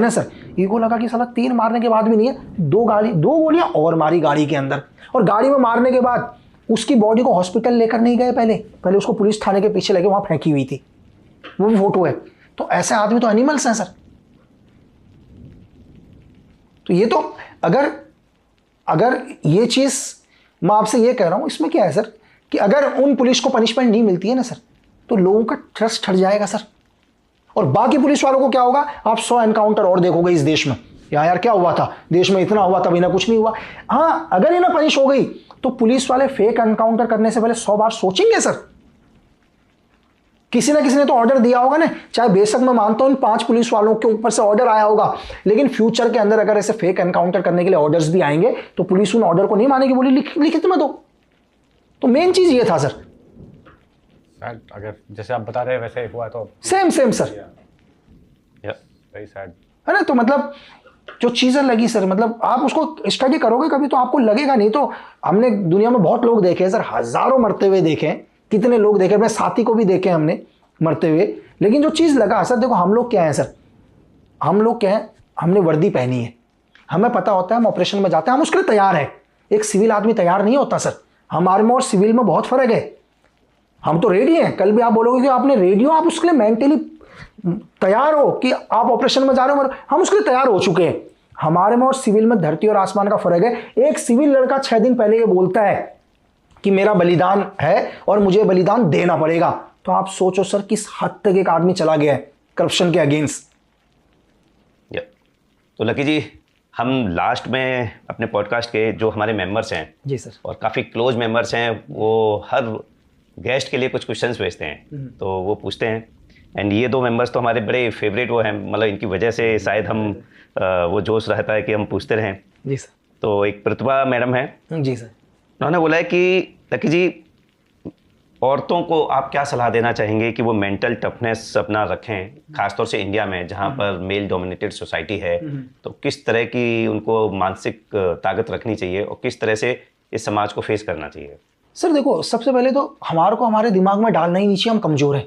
है ना sir, ego लगा कि साला 3 मारने के बाद भी नहीं है, 2 गोलियां और मारी गाड़ी के अंदर, और गाड़ी में मारने के बाद उसकी बॉडी को हॉस्पिटल लेकर नहीं गए, पहले उसको पुलिस थाने के पीछे लेके वहां फेंकी हुई थी, वो भी फोटो है। तो ऐसे आदमी तो एनिमल्स हैं सर। तो ये तो अगर ये चीज मैं आपसे ये कह रहा हूं, इसमें क्या है सर कि अगर उन पुलिस को पनिशमेंट नहीं मिलती है ना सर, तो लोगों का ट्रस्ट हट जाएगा सर। और बाकी पुलिस वालों को क्या होगा, आप 100 एनकाउंटर और देखोगे इस देश में, यार क्या हुआ था देश में, इतना हुआ तब इन्हें कुछ नहीं हुआ। हाँ, अगर इन्हें पनिश हो गई तो पुलिस वाले फेक एनकाउंटर करने से पहले 100 बार सोचेंगे सर। किसी ना किसी ने तो ऑर्डर दिया होगा ना, चाहे बेशक मैं मानता हूं इन 5 पुलिस वालों के ऊपर से ऑर्डर आया होगा, लेकिन फ्यूचर के अंदर अगर ऐसे फेक एनकाउंटर करने के लिए ऑर्डर्स भी आएंगे तो पुलिस उन ऑर्डर को नहीं मानेगी, बोली लिखित में दो। तो मेन चीज ये था सर। अगर जैसे आप बता रहे हैं वैसे हुआ तो सेम सर, वेरी सैड है ना। तो मतलब जो चीजें लगी सर, मतलब आप उसको स्टडी करोगे कभी तो आपको लगेगा नहीं। तो हमने दुनिया में बहुत लोग देखे सर, हजारों मरते हुए देखे, कितने लोग देखे, अपने साथी को भी देखे हमने मरते हुए, लेकिन जो चीज लगा सर, देखो हम लोग क्या है सर, हम लोग क्या है, हमने वर्दी पहनी है, हमें पता होता है हम ऑपरेशन में जाते हैं, हम उसके लिए तैयार है। एक सिविल आदमी तैयार नहीं होता सर, हमारे में और सिविल में बहुत फर्क है। हम तो रेडी हैं, कल भी आप बोलोगे कि आपने रेडी हो, आप उसके लिए मेंटली तैयार हो कि आप ऑपरेशन में जा रहे हो, हम उसके लिए तैयार हो चुके हैं। हमारे में और सिविल में धरती और आसमान का फर्क है। एक सिविल लड़का 6 दिन पहले ये बोलता है कि मेरा बलिदान है और मुझे बलिदान देना पड़ेगा, तो आप सोचो सर किस हद तक एक आदमी चला गया है करप्शन के अगेंस्ट। तो लकी जी, हम लास्ट में अपने पॉडकास्ट के जो हमारे मेंबर्स हैं जी सर, और काफ़ी क्लोज मेंबर्स हैं, वो हर गेस्ट के लिए कुछ क्वेश्चंस भेजते हैं, तो वो पूछते हैं। एंड ये 2 मेंबर्स तो हमारे बड़े फेवरेट वो हैं, मतलब इनकी वजह से शायद हम वो जोश रहता है कि हम पूछते रहें। जी सर। तो एक प्रतिभा मैडम है, जी सर, उन्होंने बोला है कि लकी जी, औरतों को आप क्या सलाह देना चाहेंगे कि वो मेंटल टफनेस अपना रखें, खासतौर से इंडिया में जहाँ पर मेल डोमिनेटेड सोसाइटी है, तो किस तरह की उनको मानसिक ताकत रखनी चाहिए और किस तरह से इस समाज को फेस करना चाहिए? सर देखो, सबसे पहले तो हमारे दिमाग में डालना ही नहीं चाहिए हम कमजोर हैं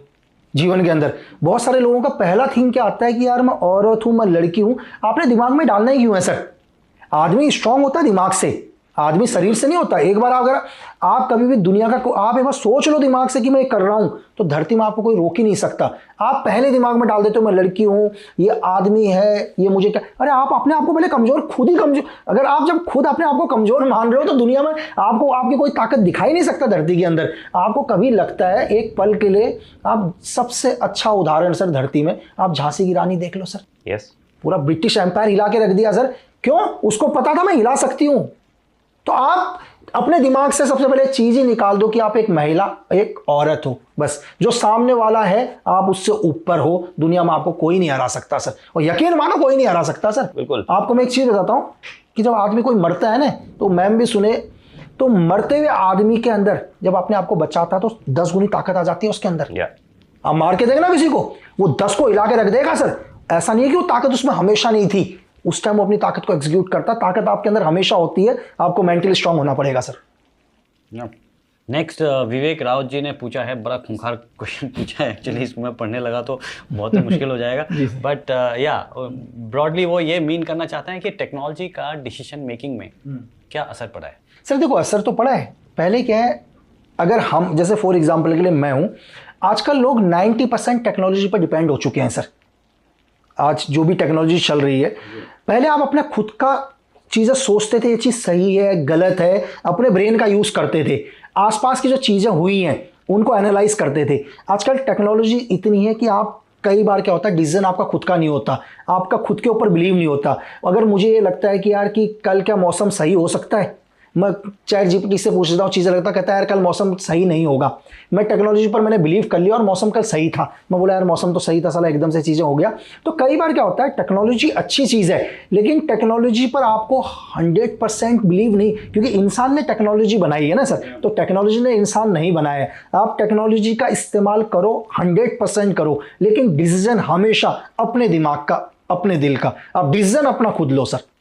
जीवन के अंदर। बहुत सारे लोगों का पहला थिंग क्या आता है कि यार मैं औरत हूं, मैं लड़की हूं। आपने दिमाग में डालना ही क्यों है सर? आदमी स्ट्रांग होता है दिमाग से, आदमी शरीर से नहीं होता। एक बार अगर आप कभी भी दुनिया का आप एक बार सोच लो दिमाग से कि मैं कर रहा हूं, तो धरती में आपको कोई रोक ही नहीं सकता। आप पहले दिमाग में डाल देते हो मैं लड़की हूं, ये आदमी है, ये मुझे क्या। अरे आप अपने आप को पहले कमजोर, खुद ही कमजोर। अगर आप जब खुद अपने आप को कमजोर मान रहे हो तो दुनिया में आपको आपकी कोई ताकत दिखाई नहीं सकता धरती के अंदर। आपको कभी लगता है एक पल के लिए, आप सबसे अच्छा उदाहरण सर धरती में आप झांसी की रानी देख लो सर। यस, पूरा ब्रिटिश एम्पायर हिला के रख दिया सर। क्यों? उसको पता था मैं हिला सकती हूं। तो आप अपने दिमाग से सबसे पहले चीज ही निकाल दो कि आप एक महिला, एक औरत हो, बस। जो सामने वाला है आप उससे ऊपर हो, दुनिया में आपको कोई नहीं हरा सकता सर। और यकीन मानो कोई नहीं हरा सकता सर। बिल्कुल। आपको मैं एक चीज बताता हूं कि जब आदमी कोई मरता है ना, तो मैम भी सुने, तो मरते हुए आदमी के अंदर जब अपने आप को बचाता है तो 10 गुनी ताकत आ जाती है उसके अंदर। आप मार के देखना किसी को, वो 10 को हिला के रख देगा सर। ऐसा नहीं है कि वो ताकत उसमें हमेशा नहीं थी, उस टाइम वो अपनी ताकत को एग्जीक्यूट करता। ताकत आपके अंदर हमेशा होती है, आपको मेंटली स्ट्रांग होना पड़ेगा सर। नेक्स्ट विवेक राउत जी ने पूछा है, बड़ा खूंखार क्वेश्चन पूछा है एक्चुअली, इसमें पढ़ने लगा तो बहुत मुश्किल हो जाएगा। बट या ब्रॉडली वो ये मीन करना चाहते हैं कि टेक्नोलॉजी का डिसीजन मेकिंग में क्या असर पड़ा है? सर देखो, असर तो पड़ा है। पहले क्या है, अगर हम जैसे फॉर एग्जाम्पल के लिए मैं हूं, आजकल लोग 90% टेक्नोलॉजी पर डिपेंड हो चुके हैं सर। आज जो भी टेक्नोलॉजी चल रही है, पहले आप अपने खुद का चीज़ें सोचते थे, ये चीज़ सही है गलत है, अपने ब्रेन का यूज़ करते थे, आसपास की जो चीज़ें हुई हैं उनको एनालाइज करते थे। आजकल टेक्नोलॉजी इतनी है कि आप कई बार क्या होता है, डिसीजन आपका खुद का नहीं होता, आपका खुद के ऊपर बिलीव नहीं होता। अगर मुझे ये लगता है कि यार कि कल क्या मौसम सही हो सकता है, मैं चैट जीपीटी से पूछ लेता हूँ, चीज़ें लगता, कहता है यार कल मौसम सही नहीं होगा। मैं टेक्नोलॉजी पर मैंने बिलीव कर लिया और मौसम कल सही था, मैं बोला यार मौसम तो सही था, साला एकदम से चीज़ें हो गया। तो कई बार क्या होता है, टेक्नोलॉजी अच्छी चीज़ है, लेकिन टेक्नोलॉजी पर आपको 100% बिलीव नहीं, क्योंकि इंसान ने टेक्नोलॉजी बनाई है ना सर, तो टेक्नोलॉजी ने इंसान नहीं बनाया है। आप टेक्नोलॉजी का इस्तेमाल करो, 100% करो, लेकिन डिसीजन हमेशा अपने दिमाग का, अपने दिल का। आप डिसीजन अपना खुद लो सर।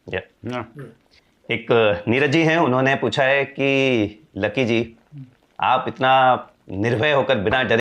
एक नीरज जी हैं, उन्होंने पूछा है कि लकी जी, आप इतना निर्भय होकर बिना डरे